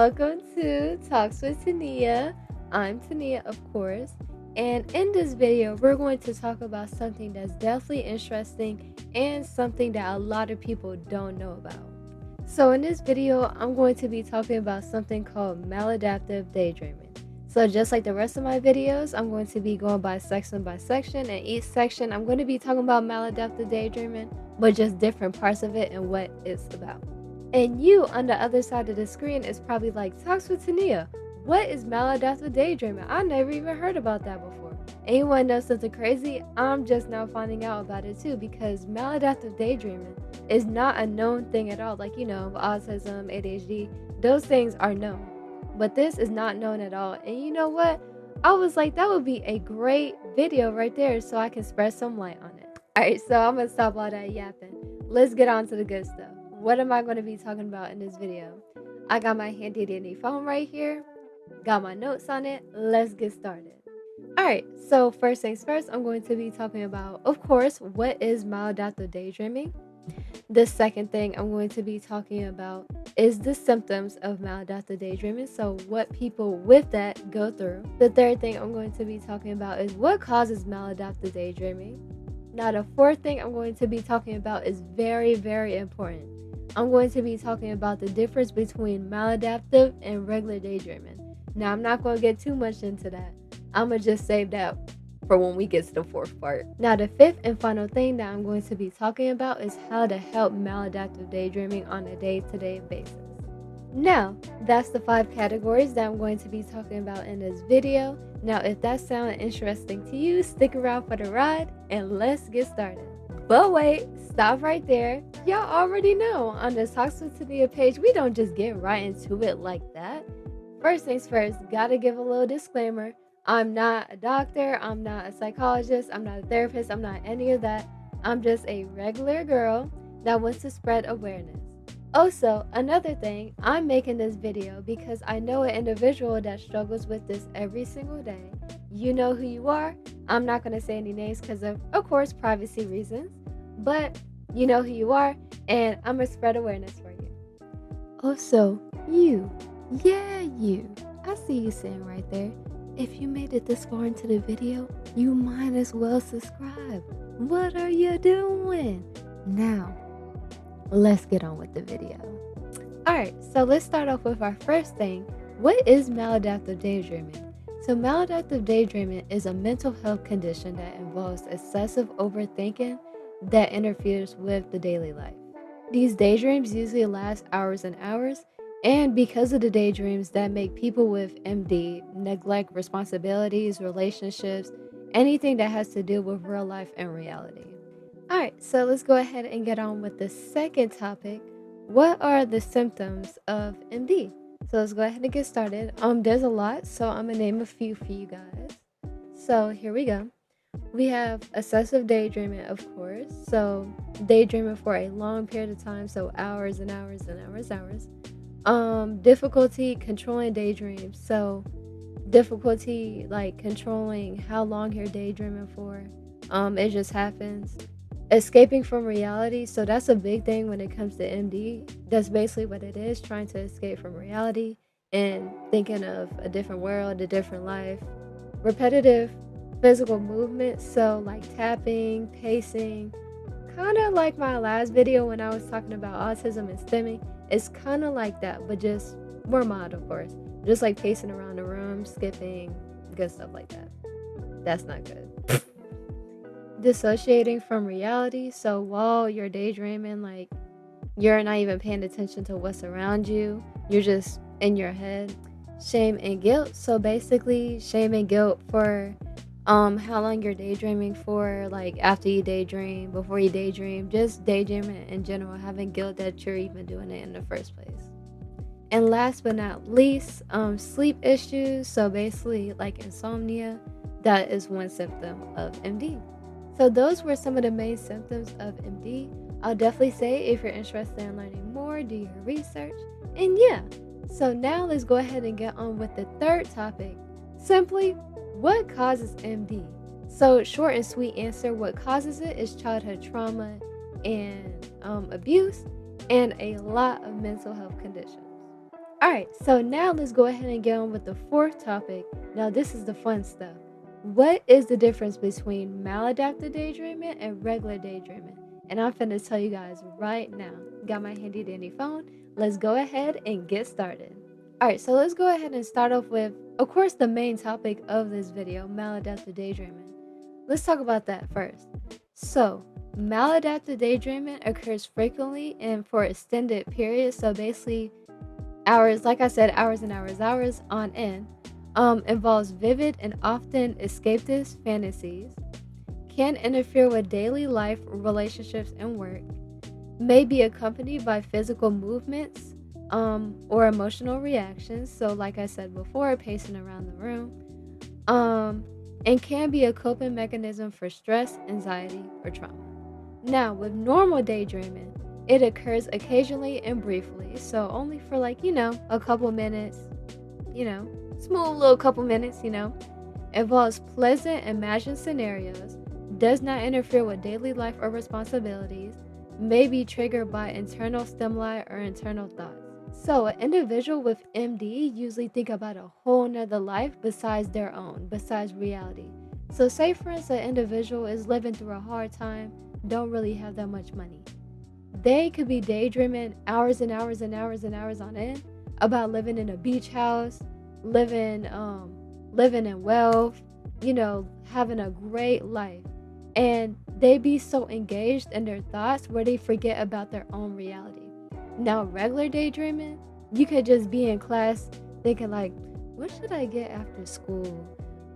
welcome to Talks with Tania. I'm Tania, of course, and in this video, we're going to talk about something that's definitely interesting and something that a lot of people don't know about. So in this video, I'm going to be talking about something called maladaptive daydreaming. So just like the rest of my videos, I'm going to be going by section, and each section I'm going to be talking about maladaptive daydreaming, but just different parts of it and what it's about. And you on the other side of the screen is probably like, Talks with Tania, what is maladaptive daydreaming? I never even heard about that before. Anyone know something crazy? I'm just now finding out about it too, because maladaptive daydreaming is not a known thing at all. Like, autism, ADHD, those things are known. But this is not known at all. And you know what? I was like, that would be a great video right there so I can spread some light on it. Alright, so I'm going to stop all that yapping. Let's get on to the good stuff. What am I going to be talking about in this video? I got my handy dandy phone right here. Got my notes on it. Let's get started. Alright, so first things first, I'm going to be talking about, of course, what is maladaptive daydreaming. The second thing I'm going to be talking about is the symptoms of maladaptive daydreaming, so what people with that go through. The third thing I'm going to be talking about is what causes maladaptive daydreaming. Now, the fourth thing I'm going to be talking about is very, very important. I'm going to be talking about the difference between maladaptive and regular daydreaming. Now, I'm not going to get too much into that. I'm going to just save that for when we get to the fourth part. Now, the fifth and final thing that I'm going to be talking about is how to help maladaptive daydreaming on a day-to-day basis. Now, that's the 5 categories that I'm going to be talking about in this video. Now, if that sounds interesting to you, stick around for the ride and let's get started. But wait, stop right there. Y'all already know on the Talks with Tania page, we don't just get right into it like that. First things first, gotta give a little disclaimer. I'm not a doctor, I'm not a psychologist, I'm not a therapist, I'm not any of that. I'm just a regular girl that wants to spread awareness. Also, another thing, I'm making this video because I know an individual that struggles with this every single day. You know who you are. I'm not going to say any names because of course, privacy reasons. But you know who you are, and I'm going to spread awareness for you. Also, you. Yeah, you. I see you sitting right there. If you made it this far into the video, you might as well subscribe. What are you doing? Now, let's get on with the video. Alright, so let's start off with our first thing. What is maladaptive daydreaming? So maladaptive daydreaming is a mental health condition that involves excessive overthinking that interferes with the daily life. These daydreams usually last hours and hours, and because of the daydreams that make people with MD neglect responsibilities, relationships, anything that has to do with real life and reality. Alright, so let's go ahead and get on with the second topic. What are the symptoms of MD? So let's go ahead and get started. There's a lot, so I'm gonna name a few for you guys. So here we go. We have excessive daydreaming, of course. So daydreaming for a long period of time, so hours and hours and hours. Difficulty controlling daydreams. So difficulty like controlling how long you're daydreaming for. It just happens. Escaping from reality. So that's a big thing when it comes to MD. That's basically what it is, trying to escape from reality and thinking of a different world, a different life. Repetitive physical movement. So like tapping, pacing, kind of like my last video when I was talking about autism and stimming. It's kind of like that, but just more mild, of course. Just like pacing around the room, skipping, good stuff like that. That's not good. Dissociating from reality. So while you're daydreaming, like you're not even paying attention to what's around you. You're just in your head. Shame and guilt. So basically, shame and guilt for how long you're daydreaming for, like after you daydream, before you daydream, just daydreaming in general, having guilt that you're even doing it in the first place. And last but not least, sleep issues. So basically like insomnia, that is one symptom of MD. So those were some of the main symptoms of MD. I'll definitely say if you're interested in learning more, do your research. And yeah, so now let's go ahead and get on with the third topic. Simply, what causes MD? So short and sweet answer, what causes it is childhood trauma and abuse and a lot of mental health conditions. Alright, so now let's go ahead and get on with the fourth topic. Now, this is the fun stuff. What is the difference between maladaptive daydreaming and regular daydreaming? And I'm finna tell you guys right now. Got my handy dandy phone. Let's go ahead and get started. Alright, so let's go ahead and start off with, of course, the main topic of this video, maladaptive daydreaming. Let's talk about that first. So, maladaptive daydreaming occurs frequently and for extended periods. So basically, hours, like I said, hours and hours on end, involves vivid and often escapist fantasies, can interfere with daily life, relationships, and work, may be accompanied by physical movements or emotional reactions. So, like I said before, pacing around the room, and can be a coping mechanism for stress, anxiety, or trauma. Now, with normal daydreaming, it occurs occasionally and briefly, so only for a couple minutes, smooth little couple minutes, involves pleasant imagined scenarios, does not interfere with daily life or responsibilities, may be triggered by internal stimuli or internal thoughts. So, an individual with MD usually think about a whole nother life besides their own, besides reality. So, say for instance, an individual is living through a hard time, don't really have that much money. They could be daydreaming hours and hours and hours and hours on end about living in a beach house, living in wealth, having a great life. And they be so engaged in their thoughts where they forget about their own reality. Now, regular daydreaming, you could just be in class thinking like, what should I get after school?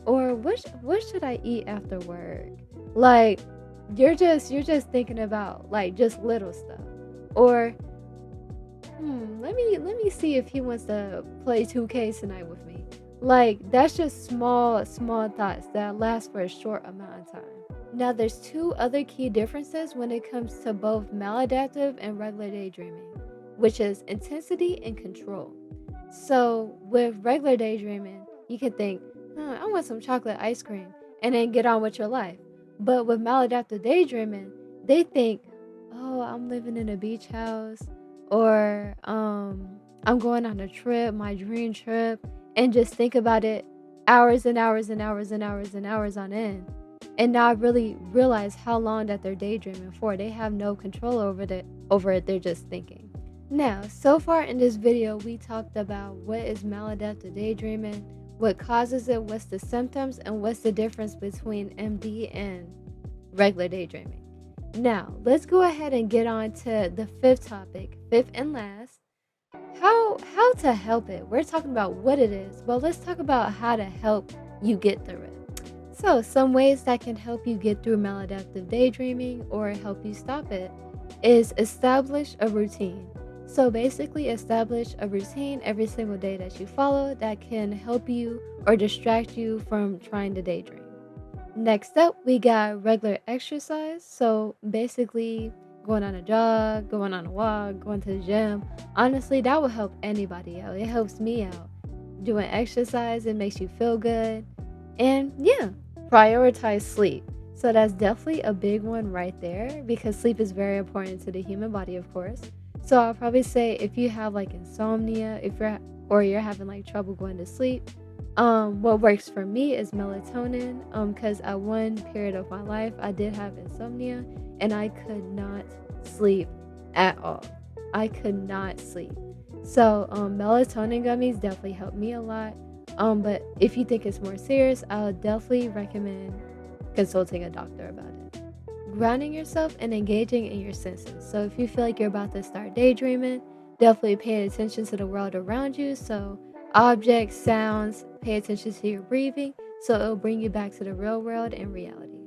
Or what should I eat after work? Like, you're just thinking about like just little stuff. Or let me see if he wants to play 2K tonight with me. Like, that's just small thoughts that last for a short amount of time. Now, there's two other key differences when it comes to both maladaptive and regular daydreaming, which is intensity and control. So with regular daydreaming, you can think, I want some chocolate ice cream, and then get on with your life. But with maladaptive daydreaming, they think, oh, I'm living in a beach house, or I'm going on a trip, my dream trip, and just think about it hours and hours and hours and hours and hours on end, and not really realize how long that they're daydreaming for. They have no control over it. They're just thinking. Now, so far in this video, we talked about what is maladaptive daydreaming, what causes it, what's the symptoms, and what's the difference between MD and regular daydreaming. Now, let's go ahead and get on to the fifth topic, fifth and last. How to help it. We're talking about what it is, but let's talk about how to help you get through it. So, some ways that can help you get through maladaptive daydreaming or help you stop it is establish a routine. So basically, establish a routine every single day that you follow that can help you or distract you from trying to daydream. Next up, we got regular exercise. So basically, going on a jog, going on a walk, going to the gym. Honestly, that will help anybody out. It helps me out. Doing exercise, it makes you feel good. And yeah, prioritize sleep. So that's definitely a big one right there, because sleep is very important to the human body, of course. So I'll probably say if you have like insomnia, you're having like trouble going to sleep, what works for me is melatonin. Because at one period of my life I did have insomnia and I could not sleep at all. I could not sleep. So melatonin gummies definitely helped me a lot. But if you think it's more serious, I'll definitely recommend consulting a doctor about it. Grounding yourself and engaging in your senses. So if you feel like you're about to start daydreaming, definitely pay attention to the world around you. So objects, sounds, pay attention to your breathing, so it'll bring you back to the real world and reality.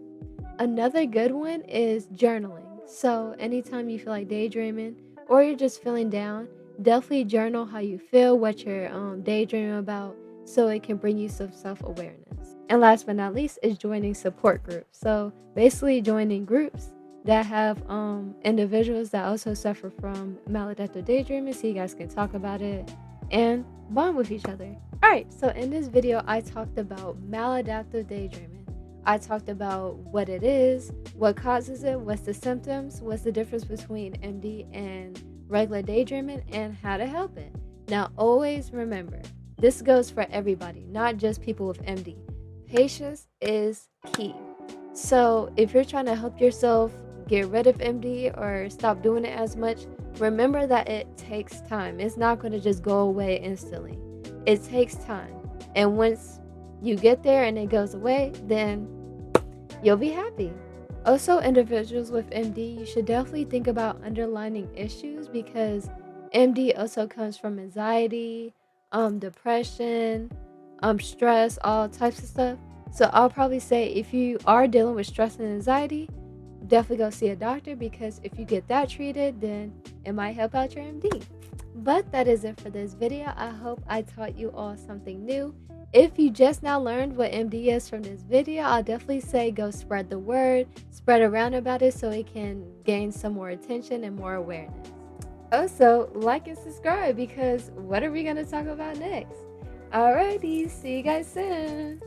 Another good one is journaling. So anytime you feel like daydreaming or you're just feeling down, definitely journal how you feel, what you're daydreaming about, so it can bring you some self-awareness. And last but not least is joining support groups. So basically joining groups that have individuals that also suffer from maladaptive daydreaming, so you guys can talk about it and bond with each other. Alright, so in this video I talked about maladaptive daydreaming. I talked about what it is, what causes it, what's the symptoms, what's the difference between MD and regular daydreaming, and how to help it. Now, always remember, this goes for everybody, not just people with MD. Patience is key. So, if you're trying to help yourself get rid of MD or stop doing it as much, remember that it takes time. It's not going to just go away instantly. It takes time. And once you get there and it goes away, then you'll be happy. Also, individuals with MD, you should definitely think about underlying issues because MD also comes from anxiety, depression, stress, all types of stuff. So I'll probably say if you are dealing with stress and anxiety, definitely go see a doctor because if you get that treated, then it might help out your MD. But that is it for this video. I hope I taught you all something new. If you just now learned what MD is from this video, I'll definitely say go spread the word, spread around about it so it can gain some more attention and more awareness. Also, like and subscribe because what are we going to talk about next? Alrighty, see you guys soon.